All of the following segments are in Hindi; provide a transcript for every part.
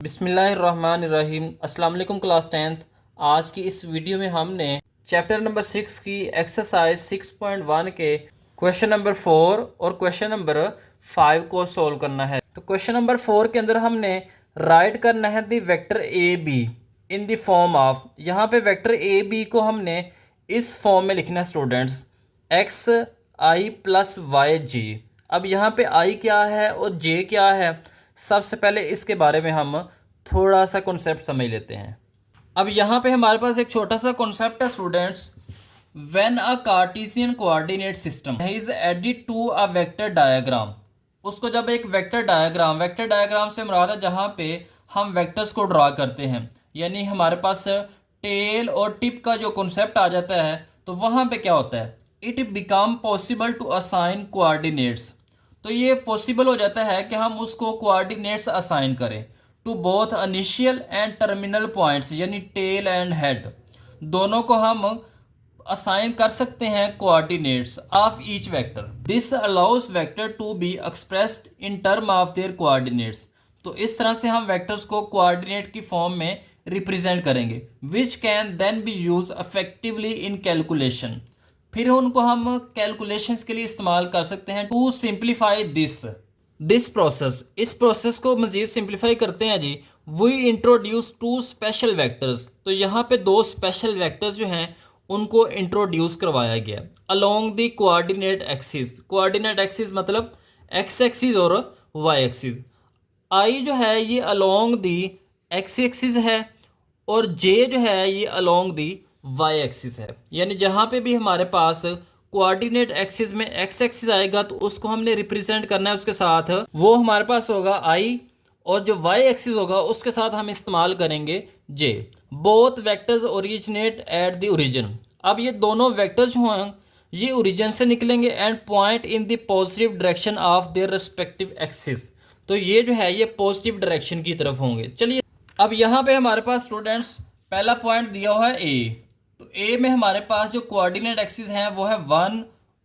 बिस्मिल्लाहिर्रहमानिर्रहीम। अस्सलाम वालेकुम क्लास टेंथ। आज की इस वीडियो में हमने चैप्टर नंबर 6 की एक्सरसाइज 6.1 के क्वेश्चन नंबर 4 और क्वेश्चन नंबर 5 को सॉल्व करना है। तो क्वेश्चन नंबर 4 के अंदर हमने राइट करना है दी vector A be in the form of, यहाँ पे वेक्टर ए बी को हमने इस फॉर्म में लिखना है स्टूडेंट्स, एक्स आई प्लस वाई जी। अब यहाँ पे आई क्या है और जे क्या है, सबसे पहले इसके बारे में हम थोड़ा सा कॉन्सेप्ट समझ लेते हैं। अब यहाँ पे हमारे पास एक छोटा सा कॉन्सेप्ट है students. When a Cartesian coordinate system is added to a vector diagram, उसको जब एक वेक्टर डायग्राम से मुराद है जहाँ पे हम वेक्टर्स को ड्रा करते हैं, यानी हमारे पास टेल और टिप का जो कॉन्सेप्ट आ जाता है, तो वहाँ पे क्या होता है, it become possible to assign coordinates. तो ये पॉसिबल हो जाता है कि हम उसको कोऑर्डिनेट्स असाइन करें to both initial and terminal points, यानी टेल एंड हेड, दोनों को हम असाइन कर सकते हैं coordinates of each vector. This allows vector to be expressed in term of their coordinates. तो इस तरह से हम वेक्टर्स को कोऑर्डिनेट की फॉर्म में रिप्रेजेंट करेंगे, which can then be use effectively in calculation. फिर उनको हम कैलकुलेशंस के लिए इस्तेमाल कर सकते हैं। टू सिंप्लीफाई दिस प्रोसेस, इस प्रोसेस को मज़ीद सिंप्लीफाई करते हैं जी। We introduce two special vectors, तो यहाँ पे दो स्पेशल वेक्टर्स जो हैं उनको इंट्रोड्यूस करवाया गया अलोंग द कोऑर्डिनेट एक्सिस मतलब एक्स एक्सिस और वाई एक्सिस। आई जो है ये अलोंग दी एक्स एक्सिस है और जे जो है ये अलोंग दी वाई एक्सिस है। यानी जहाँ पे भी हमारे पास कोऑर्डिनेट एक्सिस में एक्स एक्सिस आएगा तो उसको हमने रिप्रेजेंट करना है उसके साथ, वो हमारे पास होगा आई, और जो वाई एक्सिस होगा उसके साथ हम इस्तेमाल करेंगे J. Both vectors originate at the origin. अब ये दोनों वेक्टर्स जो हैं ये ओरिजिन से निकलेंगे and point in the positive direction of their respective axis. तो ये जो है ये पॉजिटिव डायरेक्शन की तरफ होंगे। चलिए अब यहाँ पे हमारे पास स्टूडेंट्स पहला पॉइंट दिया हुआ है ए। तो ए में हमारे पास जो कोऑर्डिनेट एक्सिस हैं वो है 1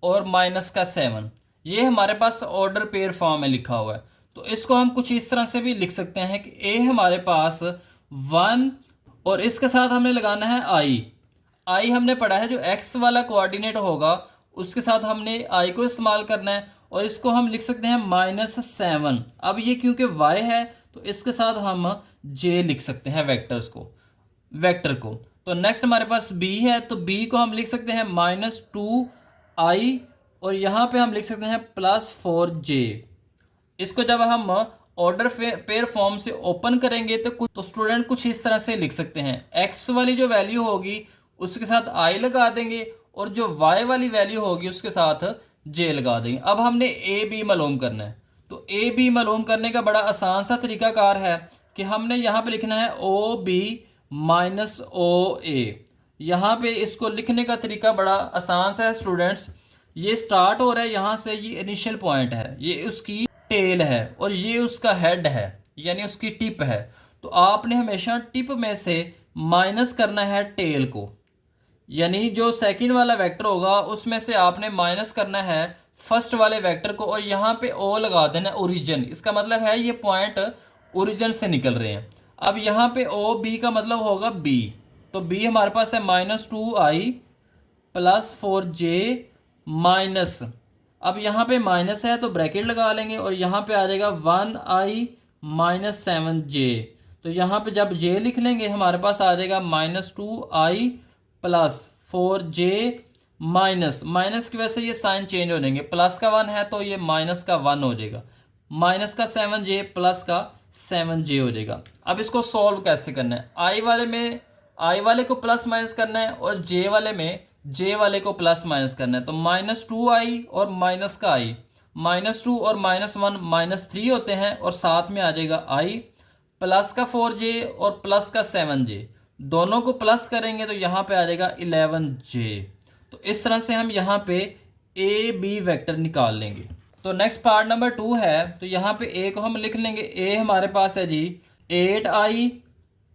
और -7। ये हमारे पास ऑर्डर पेयर फॉर्म में लिखा हुआ है। तो इसको हम कुछ इस तरह से भी लिख सकते हैं कि ए हमारे पास 1 और इसके साथ हमने लगाना है आई हमने पढ़ा है जो एक्स वाला कोऑर्डिनेट होगा उसके साथ हमने आई को इस्तेमाल करना है, और इसको हम लिख सकते हैं -7। अब ये क्योंकि वाई है तो इसके साथ हम जे लिख सकते हैं वेक्टर को। तो नेक्स्ट हमारे पास बी है, तो बी को हम लिख सकते हैं -2i और यहाँ पे हम लिख सकते हैं +4j। इसको जब हम ऑर्डर पेयर फॉर्म से ओपन करेंगे तो स्टूडेंट कुछ इस तरह से लिख सकते हैं, एक्स वाली जो वैल्यू होगी उसके साथ आई लगा देंगे और जो वाई वाली वैल्यू होगी उसके साथ जे लगा देंगे। अब हमने ए बी मालूम करना है, तो ए बी मालूम करने का बड़ा आसान सा तरीकाकार है कि हमने यहाँ पे लिखना है ओ बी -OA। यहाँ पे इसको लिखने का तरीका बड़ा आसान सा है स्टूडेंट्स। ये स्टार्ट हो रहा है यहाँ से, ये इनिशियल पॉइंट है, ये उसकी टेल है और ये उसका हेड है यानी उसकी टिप है। तो आपने हमेशा टिप में से माइनस करना है टेल को, यानी जो सेकंड वाला वेक्टर होगा उसमें से आपने माइनस करना है फर्स्ट वाले वेक्टर को, और यहाँ पे ओ लगा देना ओरिजिन। इसका मतलब है ये पॉइंट ओरिजिन से निकल रहे हैं। अब यहाँ पे ओ बी का मतलब होगा बी, तो बी हमारे पास है -2i +4j माइनस, अब यहाँ पे माइनस है तो ब्रैकेट लगा लेंगे और यहाँ पे आ जाएगा 1i -7j। तो यहाँ पे जब j लिख लेंगे हमारे पास आ जाएगा -2i +4j माइनस की वजह से ये साइन चेंज हो जाएंगे, प्लस का 1 है तो ये माइनस का 1 हो जाएगा, माइनस का 7j प्लस का 7j हो जाएगा। अब इसको सॉल्व कैसे करना है, आई वाले को प्लस माइनस करना है और जे वाले को प्लस माइनस करना है। तो -2i और माइनस का i, -2 और -1 -3 होते हैं और साथ में आ जाएगा i, प्लस का 4j और प्लस का 7j, दोनों को प्लस करेंगे तो यहाँ पे आ जाएगा 11j। तो इस तरह से हम यहाँ पे ए बी वेक्टर निकाल लेंगे। तो नेक्स्ट पार्ट नंबर 2 है, तो यहाँ पे ए को हम लिख लेंगे, ए हमारे पास है जी 8i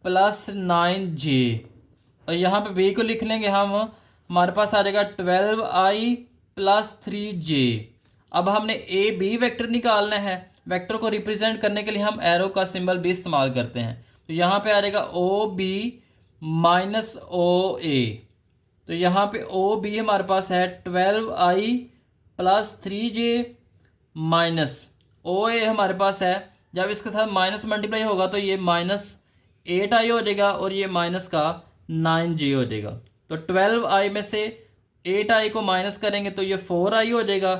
+9j, और यहाँ पे बी को लिख लेंगे हम, हमारे पास आ जाएगा 12i +3j। अब हमने ए बी वेक्टर निकालना है, वेक्टर को रिप्रेजेंट करने के लिए हम एरो का सिंबल भी इस्तेमाल करते हैं। तो यहाँ पे आ जाएगा ओ बी माइनस ओ ए। तो यहाँ पे ओ बी हमारे पास है 12i plus 3j minus O ए हमारे पास है, जब इसके साथ माइनस मल्टीप्लाई होगा तो ये -8i हो जाएगा और ये माइनस का 9j हो जाएगा। तो 12i में से 8i को माइनस करेंगे तो ये 4i हो जाएगा,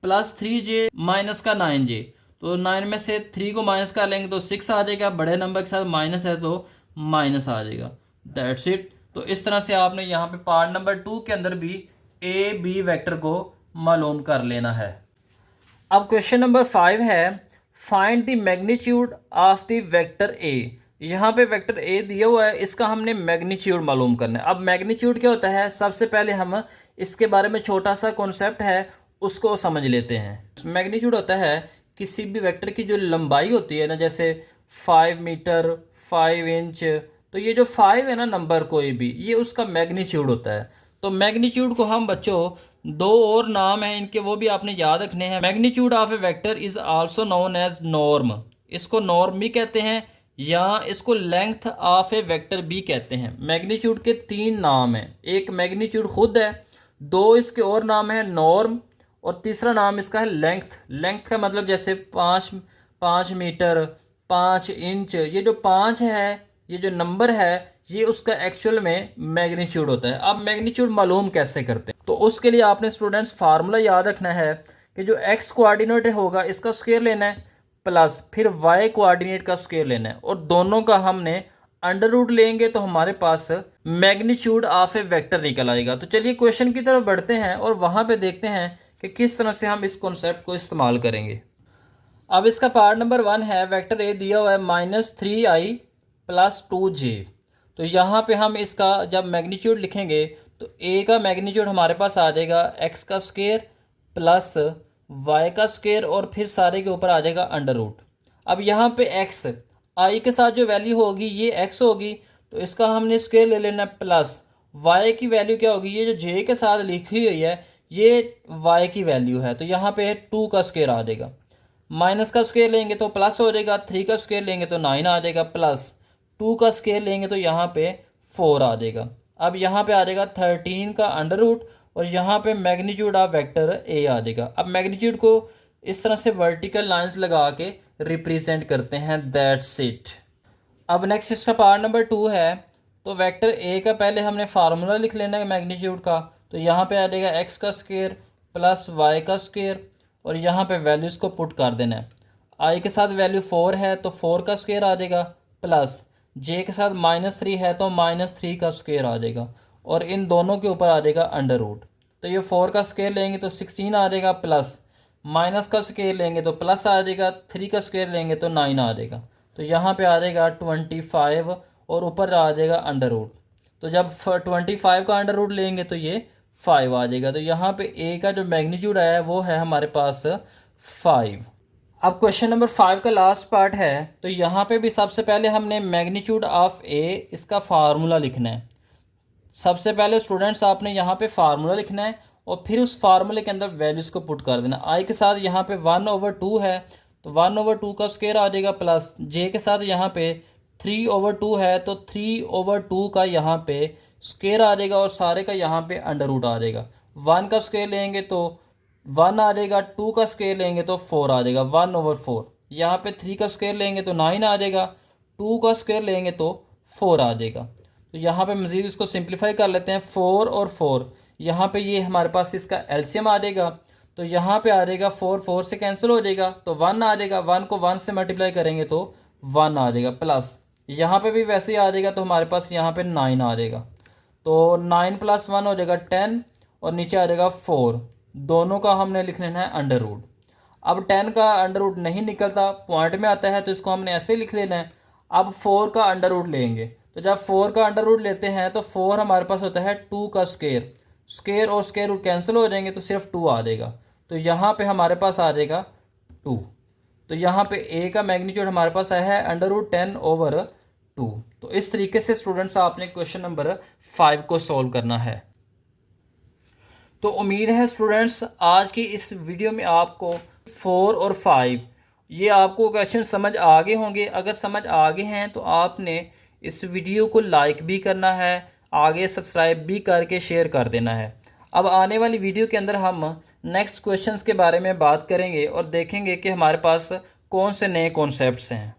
प्लस 3j माइनस का 9j। तो 9 में से 3 को माइनस कर लेंगे तो 6 आ जाएगा, बड़े नंबर के साथ माइनस है तो माइनस आ जाएगा। That's it. तो इस तरह से आपने यहाँ पे पार्ट नंबर 2 के अंदर भी ए बी वेक्टर को मालूम कर लेना है। अब क्वेश्चन नंबर 5 है, find the magnitude of the vector A. यहाँ पे वेक्टर ए दिया हुआ है, इसका हमने मैग्नीट्यूड मालूम करना है। अब मैग्नीट्यूड क्या होता है, सबसे पहले हम इसके बारे में छोटा सा कॉन्सेप्ट है उसको समझ लेते हैं। मैग्नीट्यूड होता है किसी भी वेक्टर की जो लंबाई होती है ना, जैसे 5 मीटर 5 इंच, तो ये जो 5 है ना नंबर कोई भी, ये उसका मैग्नीट्यूड होता है। तो मैग्नीट्यूड को हम बच्चों दो और नाम हैं इनके, वो भी आपने याद रखने हैं। Magnitude of a vector is also known as norm, इसको नॉर्म भी कहते हैं या इसको लेंथ ऑफ ए वेक्टर भी कहते हैं। मैग्नीट्यूड के 3 नाम हैं, एक मैग्नीट्यूड खुद है, 2 इसके और नाम है नॉर्म, और तीसरा नाम इसका है लेंथ। लेंथ का मतलब जैसे 5 मीटर 5 इंच, ये जो 5 है, ये जो नंबर है, ये उसका एक्चुअल में मैग्नीट्यूड होता है। अब मैग्नीट्यूड मालूम कैसे करते हैं, तो उसके लिए आपने स्टूडेंट्स फार्मूला याद रखना है कि जो एक्स कोऑर्डिनेट होगा इसका स्क्वायर लेना है, प्लस फिर वाई कोऑर्डिनेट का स्क्वायर लेना है, और दोनों का हमने अंडर रूट लेंगे तो हमारे पास मैग्नीट्यूड ऑफ ए वेक्टर निकल आएगा। तो चलिए क्वेश्चन की तरफ बढ़ते हैं और वहाँ पे देखते हैं कि किस तरह से हम इस कॉन्सेप्ट को इस्तेमाल करेंगे। अब इसका पार्ट नंबर 1 है, वेक्टर ए दिया हुआ है -3i प्लस 2j। तो यहाँ पे हम इसका जब मैग्नीट्यूड लिखेंगे तो ए का मैग्नीट्यूड हमारे पास आ जाएगा एक्स का स्क्वायर प्लस वाई का स्क्वायर और फिर सारे के ऊपर आ जाएगा अंडर रूट। अब यहाँ पे एक्स आई के साथ जो वैल्यू होगी ये एक्स होगी, तो इसका हमने स्क्वायर ले लेना, प्लस वाई की वैल्यू क्या होगी, ये जो जे के साथ लिखी हुई है ये वाई की वैल्यू है, तो यहाँ पे 2 का स्क्वायर आ जाएगा। माइनस का स्क्वायर लेंगे तो प्लस हो जाएगा, 3 का स्क्वायर लेंगे तो 9 आ जाएगा, प्लस 2 का स्क्वायर लेंगे तो यहाँ पे 4 आ जाएगा। अब यहाँ पे आ जाएगा 13 का अंडर रूट और यहाँ पे मैग्नीट्यूड ऑफ वेक्टर ए आ जाएगा। अब मैग्नीट्यूड को इस तरह से वर्टिकल लाइंस लगा के रिप्रेजेंट करते हैं, दैट्स इट। अब नेक्स्ट इसका पार्ट नंबर 2 है, तो वेक्टर ए का पहले हमने फार्मूला लिख लेना है मैग्नीट्यूड का। तो यहाँ पे आ जाएगा एक्स का स्क्वायर प्लस वाई का स्क्वायर और यहाँ पे वैल्यूज़ को पुट कर देना है। आई के साथ वैल्यू 4 है तो 4 का स्क्वायर आ जाएगा, प्लस जे के साथ -3 है तो -3 का स्क्वायर आ जाएगा और इन दोनों के ऊपर आ जाएगा अंडर रूट। तो ये 4 का स्क्वायर लेंगे तो 16 आ जाएगा, प्लस माइनस का स्क्वायर लेंगे तो प्लस आ जाएगा, 3 का स्क्वायर लेंगे तो 9 आ जाएगा। तो यहाँ पे आ जाएगा 25 और ऊपर आ जाएगा अंडर रूट। तो जब 25 का अंडर रूट लेंगे तो ये 5 आ जाएगा। तो यहाँ पे ए का जो मैग्नीट्यूड आया है वो है हमारे पास 5। अब क्वेश्चन नंबर 5 का लास्ट पार्ट है, तो यहाँ पे भी सबसे पहले हमने मैग्नीट्यूड ऑफ ए इसका फार्मूला लिखना है। सबसे पहले स्टूडेंट्स आपने यहाँ पे फार्मूला लिखना है और फिर उस फार्मूले के अंदर वैल्यूज़ को पुट कर देना। आई के साथ यहाँ पे 1/2 है तो 1/2 का स्क्वायर आ जाएगा, प्लस जे के साथ यहाँ पे 3/2 है तो 3/2 का यहाँ पे स्क्वायर आ जाएगा और सारे का यहाँ पे अंडर रूट आ जाएगा। 1 का स्क्वायर लेंगे तो 1 आ जाएगा, 2 का स्क्वायर लेंगे तो 4 आ जाएगा, 1/4। यहाँ पे 3 का स्क्वायर लेंगे तो 9 आ जाएगा, 2 का स्क्वायर लेंगे तो 4 आ जाएगा। तो यहाँ पे मज़ीद इसको सिंप्लीफाई कर लेते हैं, 4 और 4 यहाँ पे ये हमारे पास इसका एलसीएम आ जाएगा। तो यहाँ पे आ जाएगा 4 4 से कैंसिल हो जाएगा तो 1 आ जाएगा, 1 को 1 से मल्टीप्लाई करेंगे तो 1 आ जाएगा, प्लस यहाँ पे भी वैसे ही आ जाएगा तो हमारे पास यहाँ पे 9 आ जाएगा। तो 9 + 1 हो जाएगा 10 और नीचे आ जाएगा 4। दोनों का हमने लिख लेना है अंडर रूट। अब 10 का अंडर रूट नहीं निकलता, पॉइंट में आता है तो इसको हमने ऐसे लिख लेना है। अब 4 का अंडर रूट लेंगे तो जब 4 का अंडर रूट लेते हैं तो 4 हमारे पास होता है 2 का स्क्वायर, स्क्वायर और स्क्वायर रूट कैंसिल हो जाएंगे तो सिर्फ 2 आ जाएगा। तो यहाँ पे हमारे पास आ जाएगा 2। तो यहाँ पे ए का मैग्नीट्यूड हमारे पास आया है √10/2। तो इस तरीके से स्टूडेंट्स आपने क्वेश्चन नंबर 5 को सॉल्व करना है। तो उम्मीद है स्टूडेंट्स आज की इस वीडियो में आपको 4 और 5 ये आपको क्वेश्चन समझ आ गए होंगे। अगर समझ आ गए हैं तो आपने इस वीडियो को लाइक भी करना है, आगे सब्सक्राइब भी करके शेयर कर देना है। अब आने वाली वीडियो के अंदर हम नेक्स्ट क्वेश्चंस के बारे में बात करेंगे और देखेंगे कि हमारे पास कौन से नए कॉन्सेप्ट्स हैं।